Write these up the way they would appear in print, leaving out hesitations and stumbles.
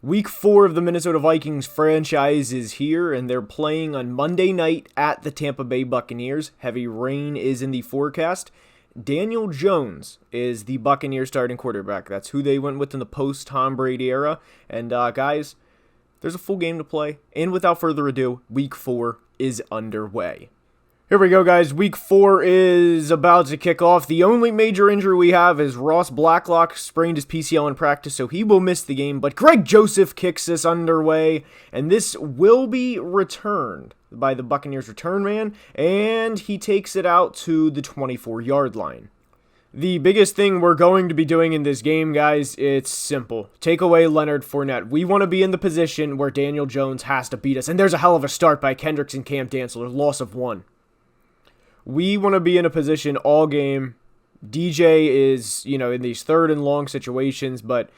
Week 4 of the Minnesota Vikings franchise is here, and they're playing on Monday night at the Tampa Bay Buccaneers. Heavy rain is in the forecast. Daniel Jones is the Buccaneers starting quarterback. That's who they went with in the post-Tom Brady era. And guys, there's a full game to play. And without further ado, Week 4 is underway. Here we go, guys. Week 4 is about to kick off. The only major injury we have is Ross Blacklock sprained his PCL in practice, so he will miss the game. But Greg Joseph kicks this underway, and this will be returned by the Buccaneers return man, and he takes it out to the 24-yard line. The biggest thing we're going to be doing in this game, guys, it's simple. Take away Leonard Fournette. We want to be in the position where Daniel Jones has to beat us, and there's a hell of a start by Kendricks and Cam Dantzler, loss of 1. We want to be in a position all game. DJ is, in these third and long situations, but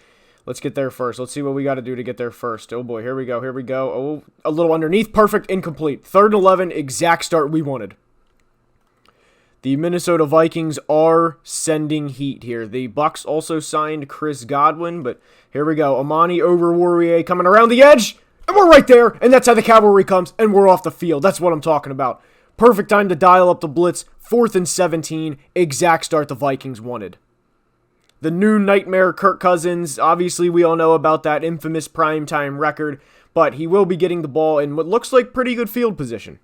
let's get there first. Let's see what we got to do to get there first. Oh boy, here we go. Oh, a little underneath. Perfect, incomplete. 3rd and 11, exact start we wanted. The Minnesota Vikings are sending heat here. The Bucs also signed Chris Godwin, but here we go. Amani Oruwariye coming around the edge, and we're right there, and that's how the cavalry comes, and we're off the field. That's what I'm talking about. Perfect time to dial up the blitz. 4th and 17, exact start the Vikings wanted. The new nightmare Kirk Cousins, obviously we all know about that infamous primetime record, but he will be getting the ball in what looks like pretty good field position.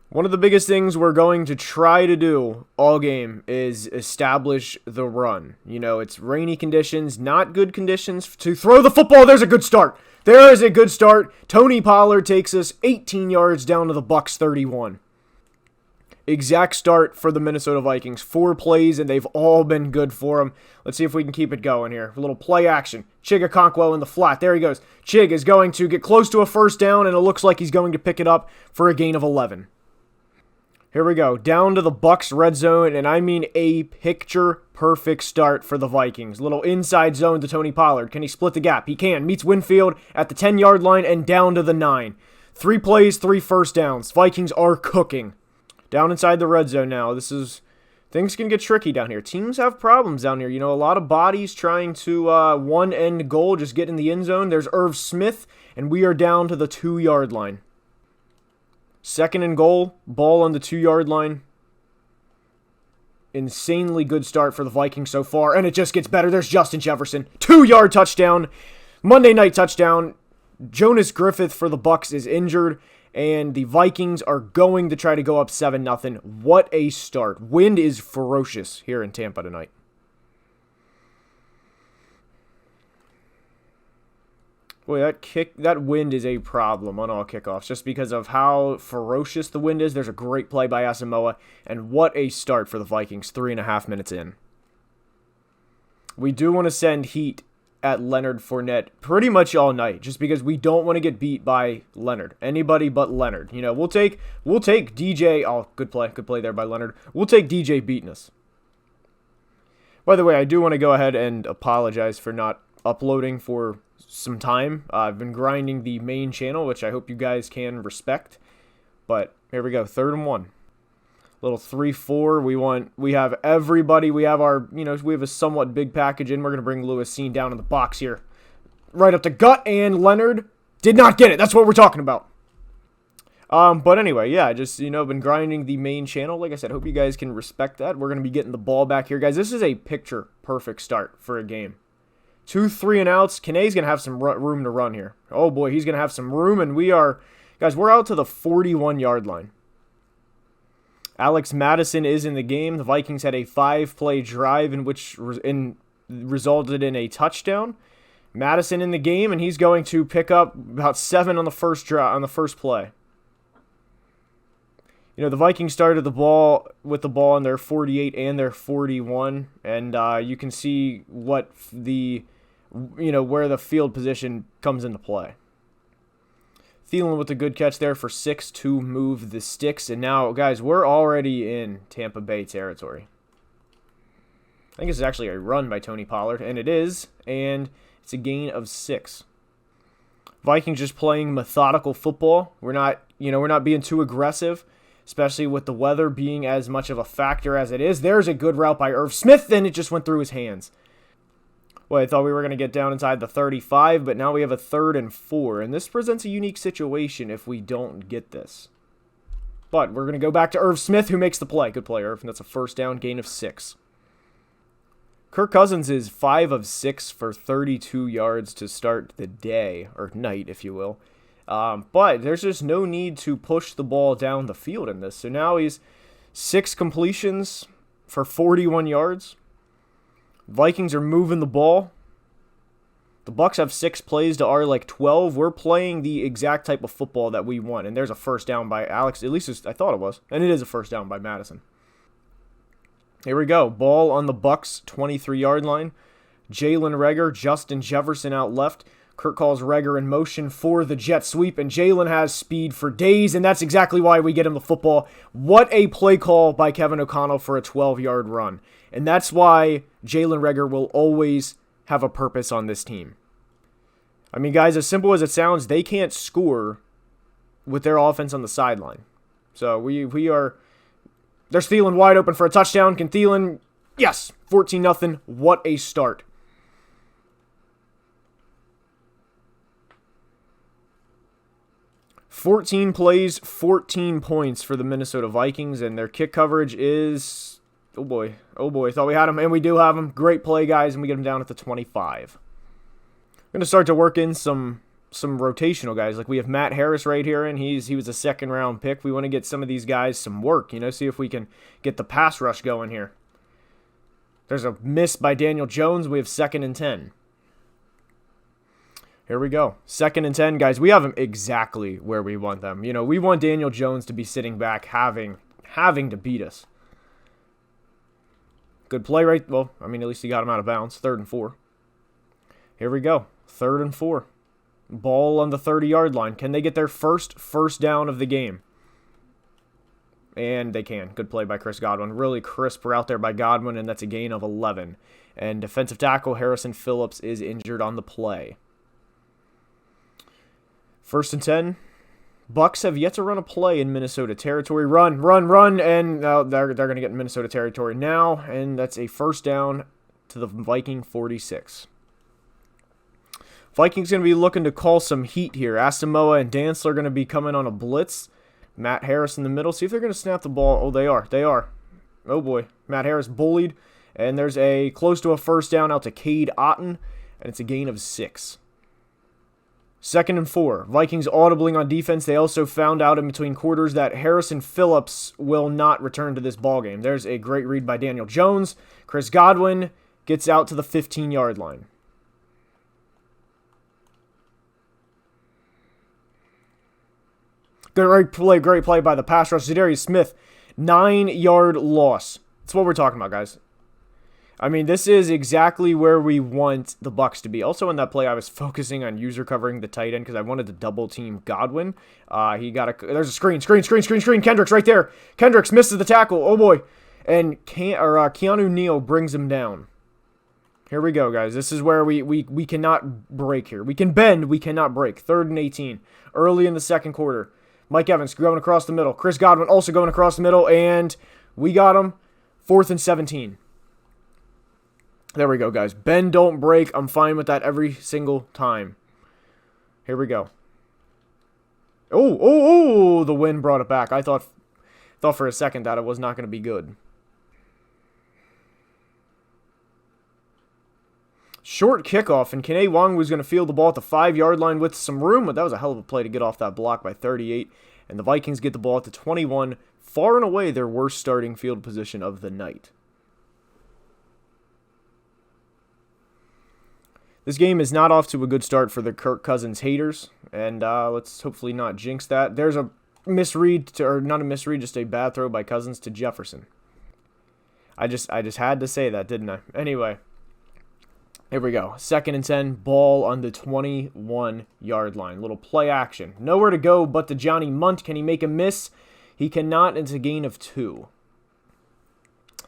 One of the biggest things we're going to try to do all game is establish the run. It's rainy conditions, not good conditions to throw the football. There's a good start. There is a good start. Tony Pollard takes us 18 yards down to the Bucs 31. Exact start for the Minnesota Vikings. 4 plays, and they've all been good for them. Let's see if we can keep it going here. A little play action. Chig Okonkwo in the flat. There he goes. Chig is going to get close to a first down, and it looks like he's going to pick it up for a gain of 11. Here we go. Down to the Bucs red zone, and I mean a picture-perfect start for the Vikings. Little inside zone to Tony Pollard. Can he split the gap? He can. Meets Winfield at the 10-yard line and down to the 9. 3 plays, 3 first downs. Vikings are cooking. Down inside the red zone now. Things can get tricky down here. Teams have problems down here. A lot of bodies trying to one-end goal, just get in the end zone. There's Irv Smith, and we are down to the 2-yard line. 2nd and goal, ball on the 2-yard line. Insanely good start for the Vikings so far, and it just gets better. There's Justin Jefferson. 2-yard touchdown. Monday night touchdown. Jonas Griffith for the Bucs is injured, and the Vikings are going to try to go up 7-0. What a start. Wind is ferocious here in Tampa tonight. Boy, that wind is a problem on all kickoffs just because of how ferocious the wind is. There's a great play by Asamoah, and what a start for the Vikings 3.5 minutes in. We do want to send heat at Leonard Fournette pretty much all night, just because we don't want to get beat by Leonard. Anybody but Leonard. We'll take DJ. Oh, good play there by Leonard. We'll take DJ beating us. By the way, I do want to go ahead and apologize for not uploading for some time. I've been grinding the main channel, which I hope you guys can respect. But here we go, 3rd and 1. Little 3-4. We have everybody. We have we have a somewhat big package in. We're going to bring Lewis Seen down in the box here. Right up the gut, and Leonard did not get it. That's what we're talking about. But anyway, yeah, just, been grinding the main channel. Like I said, hope you guys can respect that. We're going to be getting the ball back here. Guys, this is a picture-perfect start for a game. 2 3-and-outs. Kanae's going to have some room to run here. Oh, boy, he's going to have some room, and we're out to the 41-yard line. Alex Madison is in the game. The Vikings had a 5-play drive in which resulted in a touchdown. Madison in the game, and he's going to pick up about 7 on the first play. The Vikings started with the ball in their 48 and their 41, and you can see where the field position comes into play. Thielen with a good catch there for 6 to move the sticks. And now, guys, we're already in Tampa Bay territory. I think this is actually a run by Tony Pollard, and it is. And it's a gain of 6. Vikings just playing methodical football. We're not being too aggressive, especially with the weather being as much of a factor as it is. There's a good route by Irv Smith, and it just went through his hands. Well, I thought we were going to get down inside the 35, but now we have a 3rd and 4. And this presents a unique situation if we don't get this. But we're going to go back to Irv Smith, who makes the play. Good play, Irv. And that's a first down, gain of 6. Kirk Cousins is 5 of 6 for 32 yards to start the day, or night, if you will. But there's just no need to push the ball down the field in this. So now he's 6 completions for 41 yards. Vikings are moving the ball. The Bucs have 6 plays to our 12. We're playing the exact type of football that we want. And there's a first down by Alex. At least I thought it was. And it is a first down by Madison. Here we go. Ball on the Bucs 23-yard line. Jalen Reagor, Justin Jefferson out left. Kirk calls Reagor in motion for the jet sweep, and Jalen has speed for days, and that's exactly why we get him the football. What a play call by Kevin O'Connell for a 12-yard run. And that's why Jalen Reagor will always have a purpose on this team. I mean, guys, as simple as it sounds, they can't score with their offense on the sideline. So we are... There's Thielen wide open for a touchdown. Can Thielen... Yes! 14-0. What a start. "14 plays, 14 points for the Minnesota Vikings, and their kick coverage is... Oh boy, thought we had him, and we do have him. Great play, guys, and we get him down at the 25. I'm going to start to work in some rotational guys. Like we have Matt Harris right here, and he was a second-round pick. We want to get some of these guys some work, see if we can get the pass rush going here. There's a miss by Daniel Jones. We have 2nd and 10. Here we go. 2nd and 10, guys. We have them exactly where we want them. We want Daniel Jones to be sitting back having to beat us. Good play right. Well, I mean, at least he got him out of bounds. 3rd and 4. Here we go. 3rd and 4. Ball on the 30-yard line. Can they get their first down of the game? And they can. Good play by Chris Godwin. Really crisp route there by Godwin, and that's a gain of 11. And defensive tackle Harrison Phillips is injured on the play. 1st and 10. Bucs have yet to run a play in Minnesota territory. Run, and they're going to get in Minnesota territory now, and that's a first down to the Viking 46. Vikings going to be looking to call some heat here. Asamoah and Dantzler are going to be coming on a blitz. Matt Harris in the middle. See if they're going to snap the ball. Oh, they are. Oh, boy. Matt Harris bullied, and there's a close to a first down out to Cade Otton, and it's a gain of 6. 2nd and 4. Vikings audibling on defense. They also found out in between quarters that Harrison Phillips will not return to this ballgame. There's a great read by Daniel Jones. Chris Godwin gets out to the 15-yard line. Great play by the pass rush. Zadarius Smith, 9-yard loss. That's what we're talking about, guys. I mean, this is exactly where we want the Bucs to be. Also, in that play, I was focusing on user covering the tight end because I wanted to double team Godwin. There's a screen. Kendricks right there. Kendricks misses the tackle. Oh boy, and Keanu Neal brings him down. Here we go, guys. This is where we cannot break here. We can bend, we cannot break. 3rd and 18, early in the second quarter. Mike Evans going across the middle. Chris Godwin also going across the middle, and we got him. 4th and 17. There we go, guys. Bend, don't break. I'm fine with that every single time. Here we go. Oh, the wind brought it back. I thought for a second that it was not going to be good. Short kickoff, and Kene Wong was going to field the ball at the 5-yard line with some room, but that was a hell of a play to get off that block by 38, and the Vikings get the ball at the 21, far and away their worst starting field position of the night. This game is not off to a good start for the Kirk Cousins haters, and let's hopefully not jinx that. There's a misread, not a misread, just a bad throw by Cousins to Jefferson. I just had to say that, didn't I? Anyway, here we go. 2nd and 10, ball on the 21-yard line. Little play action. Nowhere to go but to Johnny Munt. Can he make a miss? He cannot. It's a gain of 2.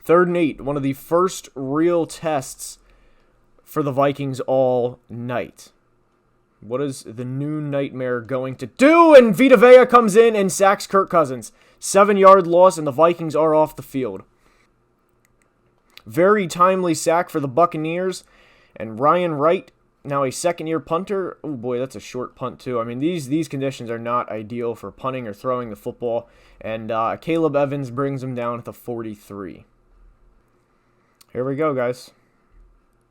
3rd and 8, one of the first real tests for the Vikings all night. What is the new nightmare going to do? And Vita Vea comes in and sacks Kirk Cousins. 7-yard loss, and the Vikings are off the field. Very timely sack for the Buccaneers. And Ryan Wright, now a second-year punter. Oh boy, that's a short punt too. I mean, these conditions are not ideal for punting or throwing the football. And Caleb Evans brings him down at the 43. Here we go, guys.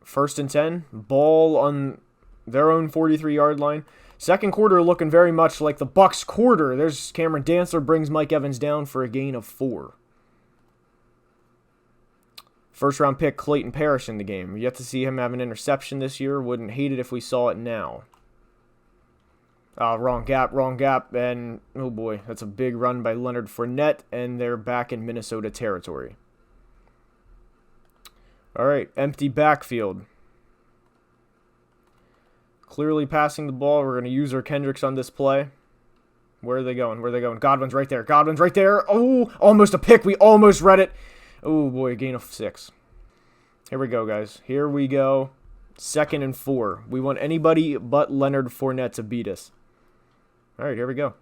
1st and 10. Ball on their own 43-yard line. Second quarter looking very much like the Bucs quarter. There's Cameron Dantzler brings Mike Evans down for a gain of 4. First-round pick Clayton Parrish in the game. Yet to see him have an interception this year. Wouldn't hate it if we saw it now. Wrong gap. And, oh boy, that's a big run by Leonard Fournette. And they're back in Minnesota territory. All right, empty backfield. Clearly passing the ball. We're going to use our Kendricks on this play. Where are they going? Godwin's right there. Oh, almost a pick. We almost read it. Oh, boy, gain of 6. Here we go, guys. Here we go. 2nd and 4. We want anybody but Leonard Fournette to beat us. All right, here we go.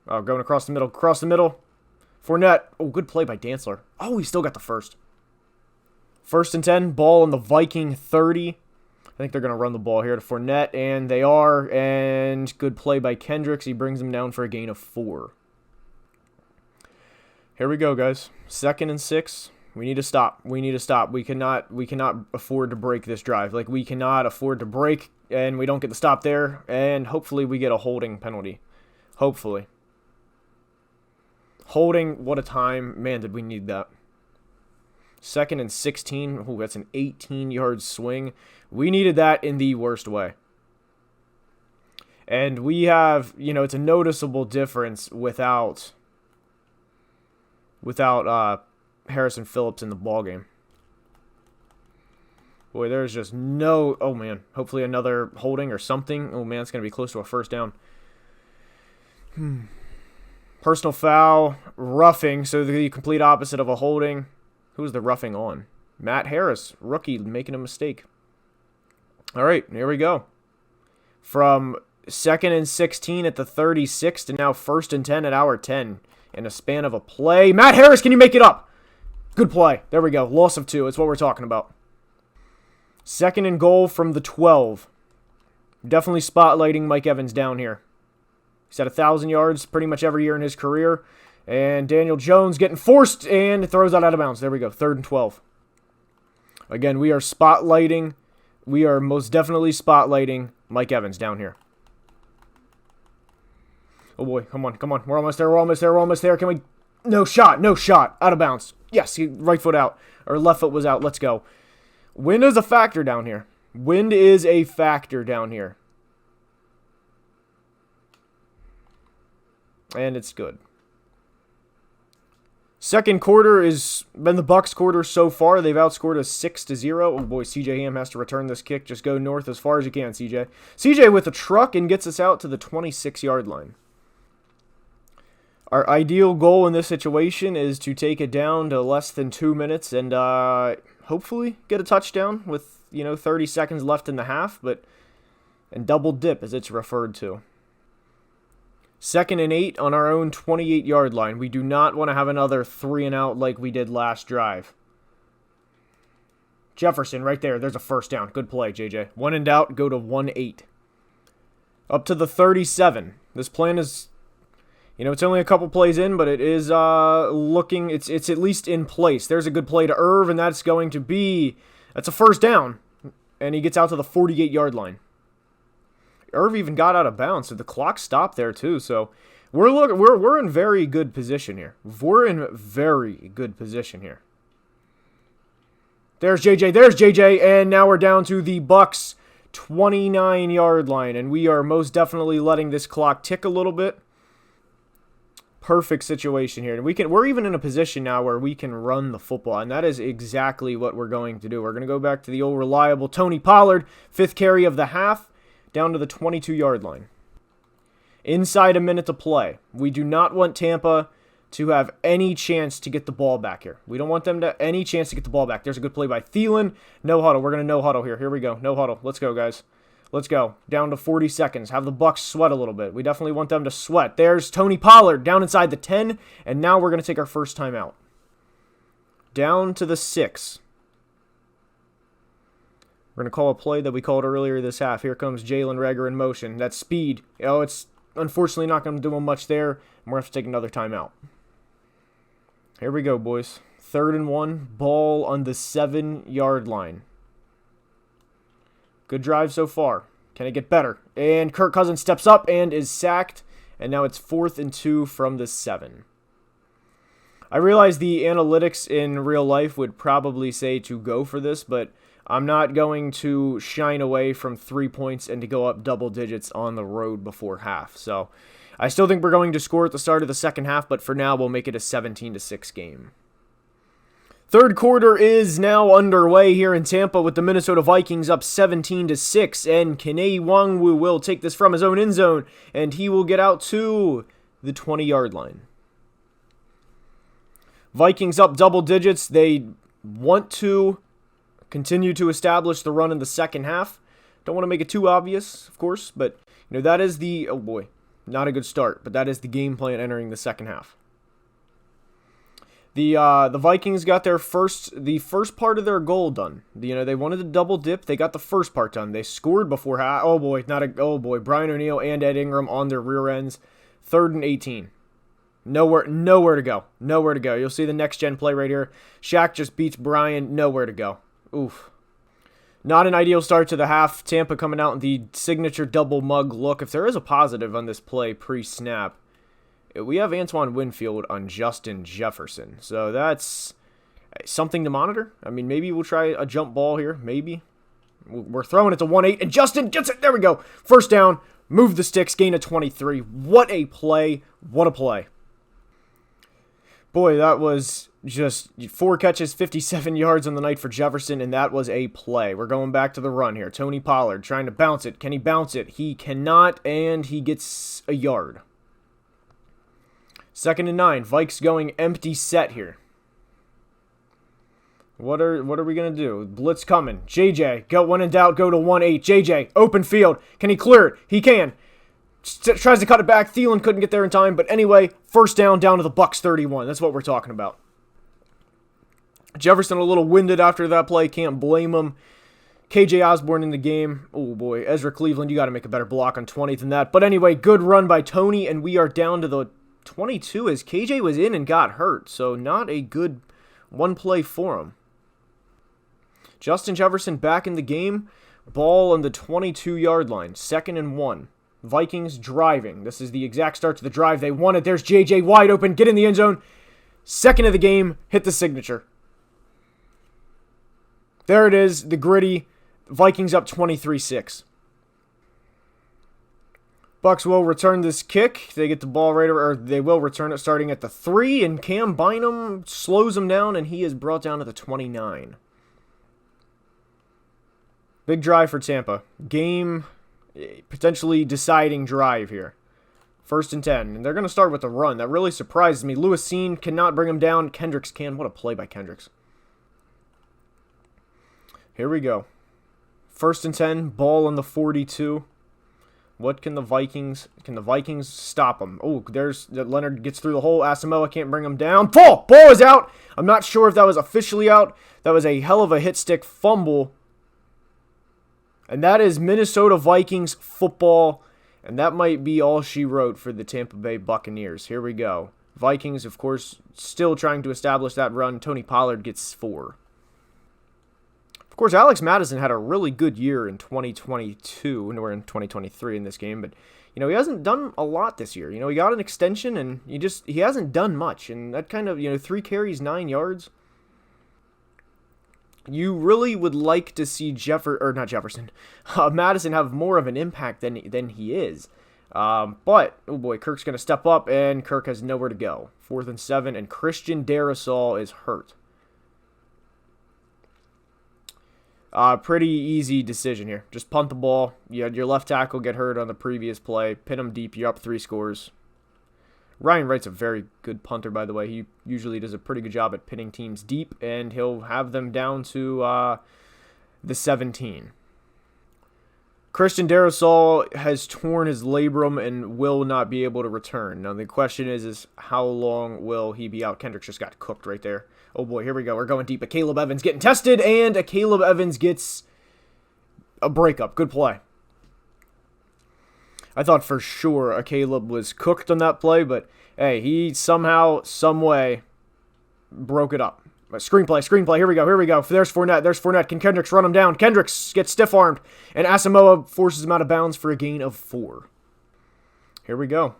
Oh, going across the middle. Fournette. Oh, good play by Dantzler. Oh, he still got the first. 1st and 10. Ball on the Viking 30. I think they're going to run the ball here to Fournette, and they are. And good play by Kendricks. He brings him down for a gain of 4. Here we go, guys. 2nd and 6. We need to stop. We cannot afford to break this drive. Like, we cannot afford to break, and we don't get the stop there. And hopefully we get a holding penalty. Hopefully. Holding, what a time. Man, did we need that. 2nd and 16. Oh, that's an 18-yard swing. We needed that in the worst way. And we have, it's a noticeable difference without Harrison Phillips in the ballgame. Boy, there's just no... Oh, man. Hopefully another holding or something. Oh, man, it's going to be close to a first down. Personal foul. Roughing, so the complete opposite of a holding. Who's the roughing on? Matt Harris, rookie, making a mistake. All right, here we go. From 2nd and 16 at the 36 to now 1st and 10 at our 10 in a span of a play. Matt Harris, can you make it up? Good play. There we go. Loss of 2. That's what we're talking about. 2nd and goal from the 12. Definitely spotlighting Mike Evans down here. He's had 1,000 yards pretty much every year in his career. And Daniel Jones getting forced and throws out of bounds. There we go. 3rd and 12. Again, we are spotlighting. We are most definitely spotlighting Mike Evans down here. Oh boy, come on. We're almost there. Can we? No shot. Out of bounds. Yes, right foot out. Or left foot was out. Let's go. Wind is a factor down here. And it's good. Second quarter has been the Bucs quarter so far. They've outscored us 6-0. Oh boy, CJ Ham has to return this kick. Just go north as far as you can, CJ. CJ with a truck and gets us out to the 26-yard line. Our ideal goal in this situation is to take it down to less than 2 minutes and hopefully get a touchdown with 30 seconds left in the half, and double dip as it's referred to. 2nd and 8 on our own 28-yard line. We do not want to have another 3-and-out like we did last drive. Jefferson right there. There's a first down. Good play, JJ. When in doubt, go to 1-8. Up to the 37. This plan is, it's only a couple plays in, but it is looking, it's at least in place. There's a good play to Irv, and that's a first down. And he gets out to the 48-yard line. Irv even got out of bounds, so the clock stopped there too. So we're in very good position here. There's JJ, and now we're down to the Bucs 29-yard line, and we are most definitely letting this clock tick a little bit. Perfect situation here, and we're even in a position now where we can run the football, and that is exactly what we're going to do. We're going to go back to the old reliable Tony Pollard, 5th carry of the half. Down to the 22-yard line. Inside a minute to play. We do not want Tampa to have any chance to get the ball back here. We don't want them to any chance to get the ball back. There's a good play by Thielen. No huddle. We're going to no huddle here. Here we go. No huddle. Let's go, guys. Let's go. Down to 40 seconds. Have the Bucs sweat a little bit. We definitely want them to sweat. There's Tony Pollard down inside the 10, and now we're going to take our first time out. Down to the 6. We're going to call a play that we called earlier this half. Here comes Jalen Reagor in motion. That's speed. Oh, it's unfortunately not going to do him much there. And we're going to have to take another timeout. Here we go, boys. 3rd and 1. Ball on the 7-yard line. Good drive so far. Can it get better? And Kirk Cousins steps up and is sacked. And now it's 4th and 2 from the 7. I realize the analytics in real life would probably say to go for this, but I'm not going to shine away from 3 points and to go up double digits on the road before half. So I still think we're going to score at the start of the second half, but for now we'll make it a 17-6 game. Third quarter is now underway here in Tampa with the Minnesota Vikings up 17-6, and Kene Nwangwu will take this from his own end zone, and he will get out to the 20-yard line. Vikings up double digits. They want to continue to establish the run in the second half. Don't want to make it too obvious, of course, but that is the, oh boy, not a good start, but that is the game plan entering the second half. The Vikings got the first part of their goal done. They wanted to double dip. They got the first part done. They scored before half. Oh boy, Brian O'Neill and Ed Ingram on their rear ends. 3rd and 18. Nowhere to go. Nowhere to go. You'll see the next gen play right here. Shaq just beats Brian. Nowhere to go. Oof. Not an ideal start to the half. Tampa coming out in the signature double mug look. If there is a positive on this play pre-snap, we have Antoine Winfield on Justin Jefferson. So that's something to monitor. I mean, maybe we'll try a jump ball here. Maybe. We're throwing it to 1-8, and Justin gets it. There we go. First down. Move the sticks. Gain of 23. What a play. What a play. Boy, that was just 4 catches, 57 yards on the night for Jefferson, and that was a play. We're going back to the run here. Tony Pollard trying to bounce it. Can he bounce it? He cannot, and he gets a yard. 2nd and 9. Vikes going empty set here. What are we going to do? Blitz coming. JJ, go when in doubt, go to 1-8. JJ, open field. Can he clear it? He can. Tries to cut it back. Thielen couldn't get there in time. But anyway, first down to the Bucs 31. That's what we're talking about. Jefferson a little winded after that play. Can't blame him. KJ Osborne in the game. Oh, boy. Ezra Cleveland, you got to make a better block on 20th than that. But anyway, good run by Tony. And we are down to the 22 as KJ was in and got hurt. So not a good one play for him. Justin Jefferson back in the game. Ball on the 22-yard line. 2nd and 1. Vikings driving. This is the exact start to the drive they wanted. There's JJ wide open. Get in the end zone. 2nd of the game. Hit the signature. There it is. The gritty. Vikings up 23-6. Bucs will return this kick. They get the ball right, or they will return it starting at the 3, and Cam Bynum slows him down, and he is brought down to the 29. Big drive for Tampa. Game potentially deciding drive here. 1st and 10. And they're going to start with the run. That really surprises me. Lewis Seen cannot bring him down. Kendricks can. What a play by Kendricks. Here we go. 1st and 10. Ball on the 42. What can the Vikings stop them? Oh, there's Leonard gets through the hole. Asamoah can't bring him down. Ball is out. I'm not sure if that was officially out. That was a hell of a hit stick fumble. And that is Minnesota Vikings football. And that might be all she wrote for the Tampa Bay Buccaneers. Here we go. Vikings, of course, still trying to establish that run. Tony Pollard gets 4. Of course, Alex Madison had a really good year in 2022, and we're in 2023 in this game, but he hasn't done a lot this year. He got an extension, and he hasn't done much, and that kind of 3 carries, 9 yards. You really would like to see Madison have more of an impact than he is. But, oh boy, Kirk's going to step up, and Kirk has nowhere to go. 4th and 7, and Christian Darrisaw is hurt. Pretty easy decision here. Just punt the ball. You had your left tackle get hurt on the previous play. Pin him deep. You're up 3 scores. Ryan Wright's a very good punter, by the way. He usually does a pretty good job at pinning teams deep, and he'll have them down to the 17. Christian Darrisaw has torn his labrum and will not be able to return. Now, the question is how long will he be out? Kendricks just got cooked right there. Oh, boy, here we go. We're going deep. A Caleb Evans getting tested, and a Caleb Evans gets a breakup. Good play. I thought for sure a Caleb was cooked on that play, but hey, he somehow, some way broke it up. Screenplay. Here we go. There's Fournette. Can Kendricks run him down? Kendricks gets stiff-armed, and Asamoah forces him out of bounds for a gain of 4. Here we go.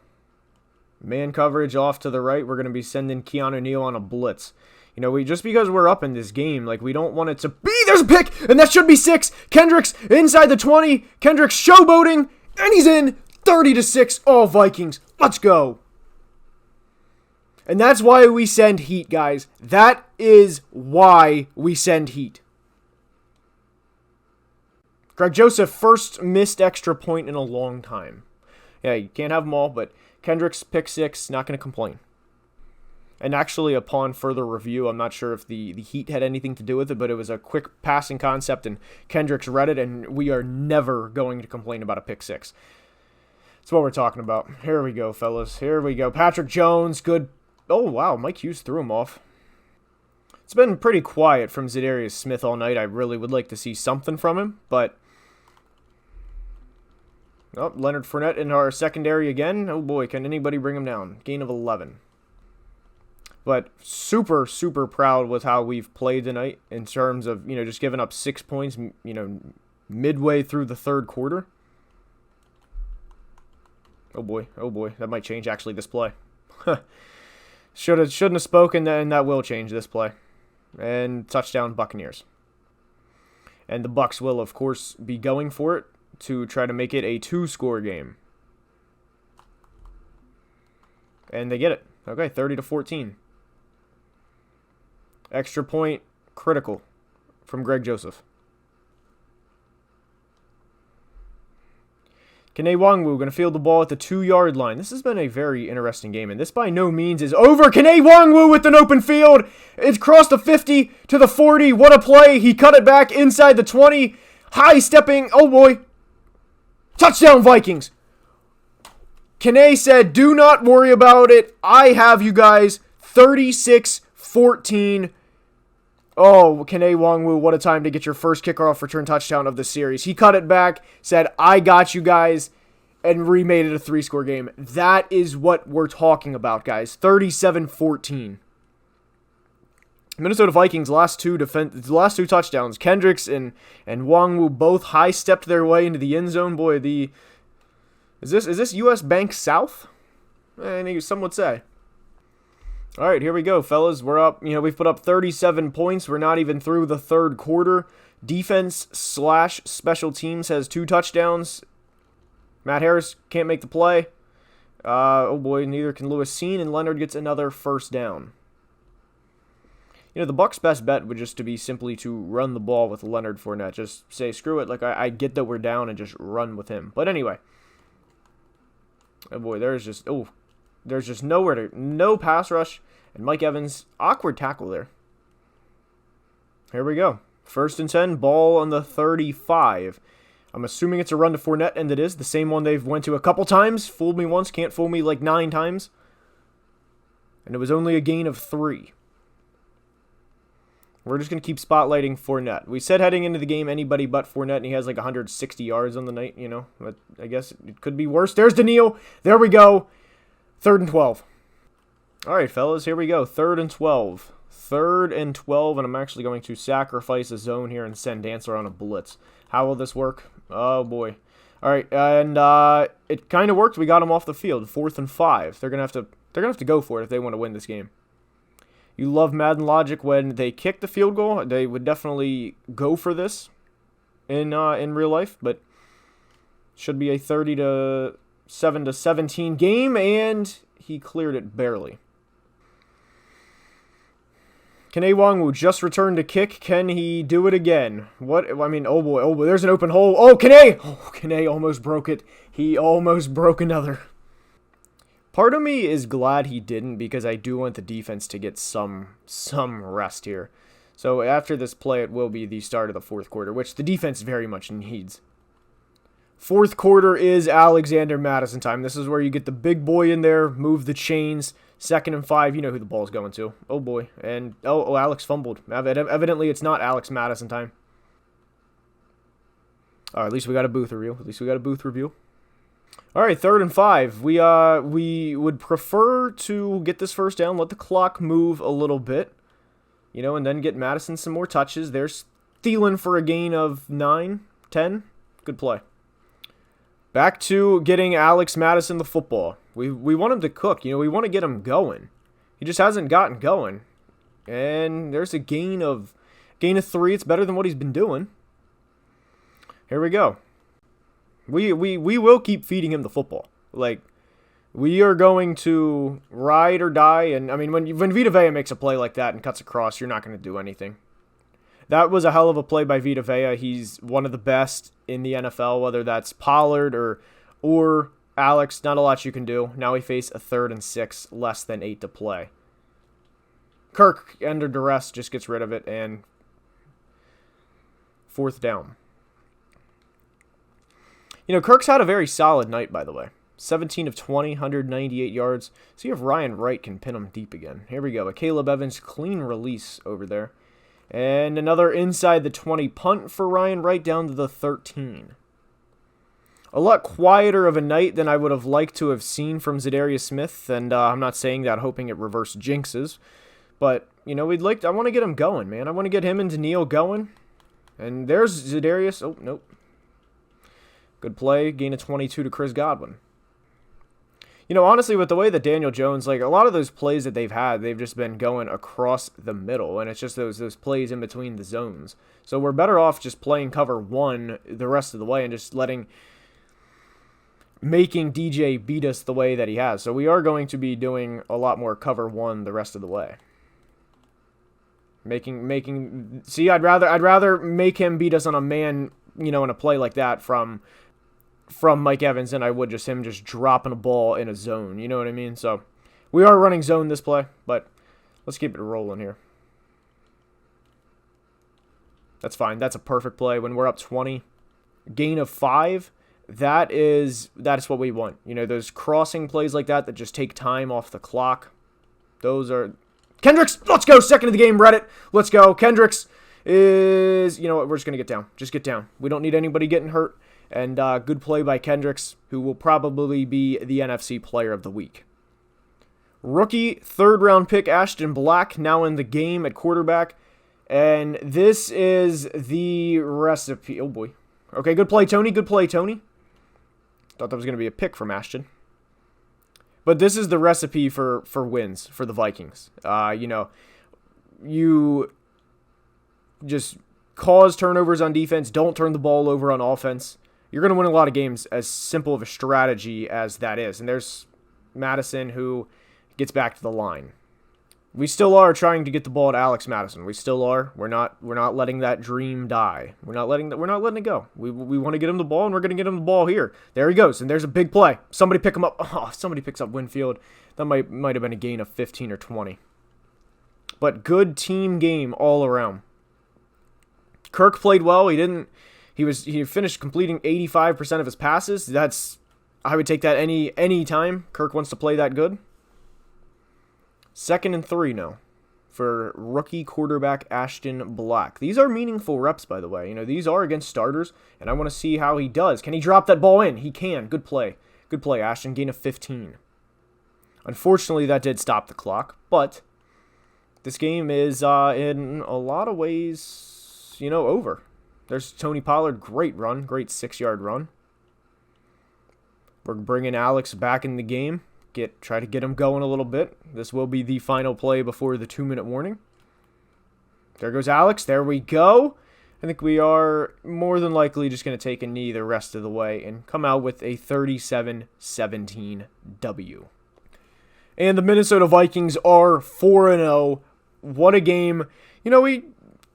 Man coverage off to the right. We're going to be sending Keanu Neal on a blitz. You know, just because we're up in this game, like, we don't want it to be. There's a pick, and that should be 6. Kendricks inside the 20. Kendricks showboating, and he's in. 30-6. Oh, Vikings. Let's go. And that's why we send heat, guys. That is why we send heat. Greg Joseph, first missed extra point in a long time. Yeah, you can't have them all, but Kendricks, pick 6, not going to complain. And actually, upon further review, I'm not sure if the heat had anything to do with it, but it was a quick passing concept, and Kendricks read it, and we are never going to complain about a pick 6. That's what we're talking about. Here we go, fellas. Here we go. Patrick Jones, good. Oh, wow. Mike Hughes threw him off. It's been pretty quiet from Za'Darius Smith all night. I really would like to see something from him, but... Oh, Leonard Fournette in our secondary again. Oh, boy. Can anybody bring him down? Gain of 11. But super, super proud with how we've played tonight in terms of, just giving up 6 points, midway through the third quarter. Oh boy, that might change actually this play. Shouldn't have spoken, and that will change this play. And touchdown Buccaneers. And the Bucs will, of course, be going for it to try to make it a 2-score game. And they get it. Okay, 30-14. Extra point, critical, from Greg Joseph. Kene Nwangwu going to field the ball at the 2-yard line. This has been a very interesting game, and this by no means is over. Kene Nwangwu with an open field. It's crossed the 50 to the 40. What a play. He cut it back inside the 20. High stepping. Oh, boy. Touchdown, Vikings. Kene said, do not worry about it. I have you guys. 36-14. Oh, Kene Nwangwu, what a time to get your first kickoff return touchdown of the series. He cut it back, said, I got you guys, and remade it a 3-score game. That is what we're talking about, guys. 37-14. Minnesota Vikings last two touchdowns. Kendricks and Nwangwu both high-stepped their way into the end zone. Boy, is this U.S. Bank South? Some would say. All right, here we go, fellas. We're up. We've put up 37 points. We're not even through the third quarter. Defense/special teams has 2 touchdowns. Matt Harris can't make the play. Oh boy, neither can Lewis Seen, and Leonard gets another first down. The Bucs' best bet would just to be simply to run the ball with Leonard Fournette. Just say, screw it. Like, I get that we're down and just run with him. But anyway. Oh boy, there's just no pass rush. And Mike Evans, awkward tackle there. Here we go. 1st and 10, ball on the 35. I'm assuming it's a run to Fournette, and it is. The same one they've went to a couple times. Fooled me once, can't fool me like 9 times. And it was only a gain of 3. We're just going to keep spotlighting Fournette. We said heading into the game, anybody but Fournette, and he has like 160 yards on the night, But I guess it could be worse. There's Daniil. There we go. 3rd and 12. All right, fellas, here we go. 3rd and 12. 3rd and 12, and I'm actually going to sacrifice a zone here and send Dancer on a blitz. How will this work? Oh, boy. All right, and it kind of worked. We got him off the field. 4th and 5. They're gonna have to go for it if they want to win this game. You love Madden logic. When they kick the field goal, they would definitely go for this in real life, but should be a 37-17 game, and he cleared it barely. Kene Nwangwu just returned to kick. Can he do it again? Oh boy, there's an open hole. Oh, Kene! Oh, Kene almost broke it. He almost broke another. Part of me is glad he didn't, because I do want the defense to get some rest here. So after this play, it will be the start of the 4th quarter, which the defense very much needs. 4th quarter is Alexander Madison time. This is where you get the big boy in there, move the chains. 2nd and 5, you know who the ball's going to. Oh boy, and Alex fumbled. Evidently, it's not Alex Madison time. At least we got a booth review. All right, 3rd and 5. We would prefer to get this first down, let the clock move a little bit, and then get Madison some more touches. There's Thielen for a gain of 9, 10. Good play. Back to getting Alex Madison the football. We want him to cook. We want to get him going. He just hasn't gotten going. And there's a gain of 3. It's better than what he's been doing. Here we go. We will keep feeding him the football. Like, we are going to ride or die. And, I mean, when Vita Vea makes a play like that and cuts across, you're not going to do anything. That was a hell of a play by Vita Vea. He's one of the best in the NFL, whether that's Pollard or Alex. Not a lot you can do. Now we face a 3rd and 6, less than 8 to play. Kirk, under duress, just gets rid of it, and 4th down. Kirk's had a very solid night, by the way. 17 of 20, 198 yards. See if Ryan Wright can pin him deep again. Here we go. A Caleb Evans clean release over there. And another inside the 20 punt for Ryan Wright down to the 13. A lot quieter of a night than I would have liked to have seen from Zadarius Smith. And I'm not saying that hoping it reverse jinxes. But, I want to get him going, man. I want to get him and Daniil going. And there's Zadarius. Oh, nope. Good play. Gain of 22 to Chris Godwin. Honestly, with the way that Daniel Jones, a lot of those plays that they've had, they've just been going across the middle. And it's just those plays in between the zones. So we're better off just playing cover 1 the rest of the way and just making DJ beat us the way that he has. So we are going to be doing a lot more cover 1 the rest of the way. I'd rather make him beat us on a man, in a play like that from Mike Evans than I would just him just dropping a ball in a zone. You know what I mean? So we are running zone this play, but let's keep it rolling here. That's fine. That's a perfect play when we're up 20. Gain of 5. That's what we want. Those crossing plays like that just take time off the clock. Those are Kendricks. Let's go. 2nd of the game, Reddit. Let's go. Kendricks is, what, we're just going to get down. Just get down. We don't need anybody getting hurt. And good play by Kendricks, who will probably be the NFC Player of the Week. Rookie 3rd-round pick Ashton Black now in the game at quarterback. And this is the recipe. Oh, boy. Okay, good play, Tony. Good play, Tony. Thought that was going to be a pick from Ashton. But this is the recipe for wins for the Vikings. You just cause turnovers on defense. Don't turn the ball over on offense. You're going to win a lot of games as simple of a strategy as that is. And there's Madison who gets back to the line. We still are trying to get the ball to Alex Madison. We still are. We're not letting that dream die. We're not letting it go. We want to get him the ball, and we're going to get him the ball here. There he goes, and there's a big play. Somebody pick him up. Oh, somebody picks up Winfield. That might have been a gain of 15 or 20. But good team game all around. Kirk played well. He finished completing 85% of his passes. I would take that any time Kirk wants to play that good. 2nd and 3 now for rookie quarterback Ashton Black. These are meaningful reps, by the way. These are against starters, and I want to see how he does. Can he drop that ball in? He can. Good play. Good play, Ashton. Gain of 15. Unfortunately, that did stop the clock, but this game is, in a lot of ways, over. There's Tony Pollard. Great run. Great 6-yard run. We're bringing Alex back in the game. Try to get him going a little bit. This will be the final play before the 2-minute warning. There goes Alex. There we go. I think we are more than likely just going to take a knee the rest of the way and come out with a 37-17 W. And the Minnesota Vikings are 4-0. What a game. I don't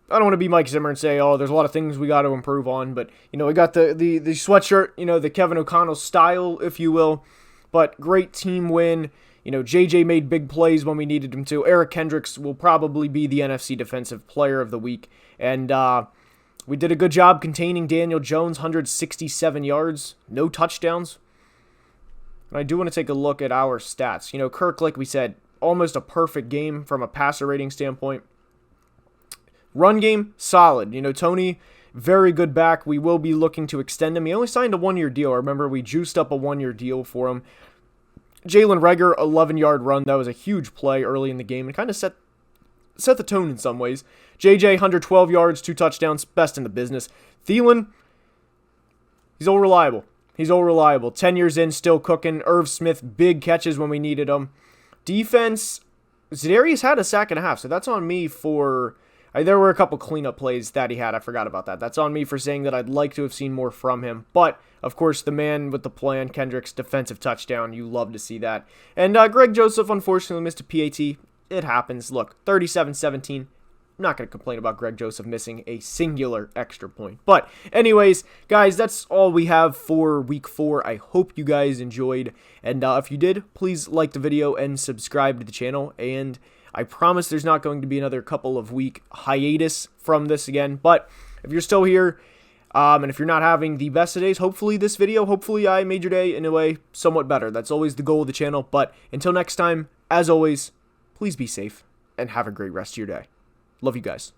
want to be Mike Zimmer and say, there's a lot of things we got to improve on. But, we got the sweatshirt, the Kevin O'Connell style, if you will. But great team win. JJ made big plays when we needed him to. Eric Kendricks will probably be the NFC Defensive Player of the Week. And we did a good job containing Daniel Jones, 167 yards, no touchdowns. And I do want to take a look at our stats. Kirk, like we said, almost a perfect game from a passer rating standpoint. Run game, solid. Tony Very good back. We will be looking to extend him. He only signed a 1-year deal. I remember we juiced up a 1-year deal for him. Jalen Reagor, 11-yard run. That was a huge play early in the game and kind of set the tone in some ways. JJ, 112 yards, 2 touchdowns, best in the business. Thielen, he's all reliable. He's all reliable. 10 years in, still cooking. Irv Smith, big catches when we needed them. Defense, Zedarius had a sack and a half, so that's on me for... there were a couple cleanup plays that he had. I forgot about that. That's on me for saying that I'd like to have seen more from him. But, of course, the man with the plan, Kendrick's defensive touchdown. You love to see that. And Greg Joseph, unfortunately, missed a PAT. It happens. Look, 37-17. I'm not going to complain about Greg Joseph missing a singular extra point. But anyways, guys, that's all we have for week 4. I hope you guys enjoyed. And if you did, please like the video and subscribe to the channel. And I promise there's not going to be another couple of week hiatus from this again. But if you're still here, and if you're not having the best of days, hopefully I made your day in a way somewhat better. That's always the goal of the channel. But until next time, as always, please be safe and have a great rest of your day. Love you guys.